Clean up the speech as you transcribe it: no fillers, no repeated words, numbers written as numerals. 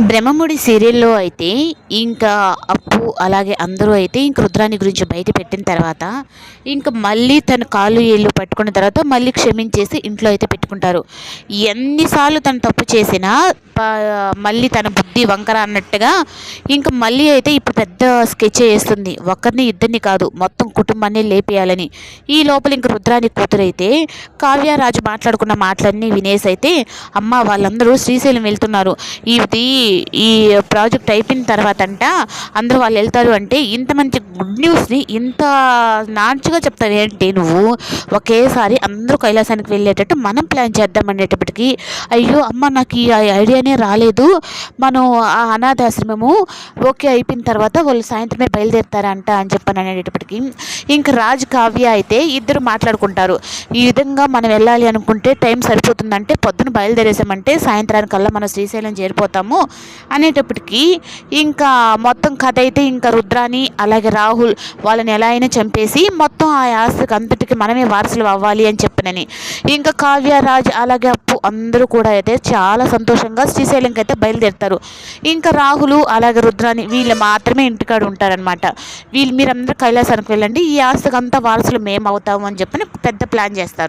బ్రహ్మముడి సీరియల్‌లో అయితే ఇంకా అప్పు అలాగే అందరూ అయితే ఇంక రుద్రాని గురించి బయట పెట్టిన తర్వాత మళ్ళీ తన కాళ్ళు, ఏళ్ళు పట్టుకున్న తర్వాత మళ్ళీ క్షమించేసి ఇంట్లో అయితే పెట్టుకుంటారు. ఎన్ని సార్లు తను తప్పు చేసినా ప మళ్ళీ తన బుద్ధి వంకర అన్నట్టుగా మళ్ళీ అయితే ఇప్పుడు పెద్ద స్కెచ్ ఏస్తుంది. ఒక్కరిని, ఇద్దరిని కాదు మొత్తం కుటుంబాన్నే లేపేయాలని. ఈ లోపల రుద్రాని కూతురైతే కావ్యరాజు మాట్లాడుకున్న మాటలన్నీ వినేసైతే, అమ్మ వాళ్ళందరూ శ్రీశైలం వెళ్తున్నారు. ఇది ఈ ప్రాజెక్ట్ అయిపోయిన తర్వాతంట అందరూ వాళ్ళు వెళ్తారు అంటే, ఇంత మంచి గుడ్ న్యూస్ని ఇంత నాన్చుగా చెప్తావేంటి నువ్వు? ఒకేసారి అందరూ కైలాసానికి వెళ్ళేటట్టు మనం ప్లాన్ చేద్దాం అనేటప్పటికి, అయ్యో అమ్మ నాకు ఈ ఐడియానే రాలేదు. మనం ఆ అనాథాశ్రమము ఓకే అయిపోయిన తర్వాత వాళ్ళు సాయంత్రమే బయలుదేరుతారంట అని చెప్పని అనేటప్పటికి రాజు కావ్య అయితే ఇద్దరు మాట్లాడుకుంటారు. ఈ విధంగా మనం వెళ్ళాలి అనుకుంటే టైం సరిపోతుందంటే పొద్దున బయలుదేరేసామంటే సాయంత్రానికల్లా మనం శ్రీశైలం చేరిపోతాము అనేటప్పటికి మొత్తం కథ అయితే రుద్రాని అలాగే రాహుల్ వాళ్ళని ఎలా అయినా చంపేసి మొత్తం ఆ ఆస్తికి అంతటికి మనమే వారసులు అవ్వాలి అని చెప్పనని కావ్య రాజ్ అలాగే అప్పు అందరూ కూడా అయితే చాలా సంతోషంగా శ్రీశైలంకి అయితే బయలుదేరుతారు. రాహులు అలాగే రుద్రాని వీళ్ళు మాత్రమే ఇంటికాడ ఉంటారనమాట. మీరందరూ కైలాసానికి వెళ్ళండి, ఈ ఆస్తికి అంతా వారసులు మేము అవుతాము అని చెప్పని పెద్ద ప్లాన్ చేస్తారు.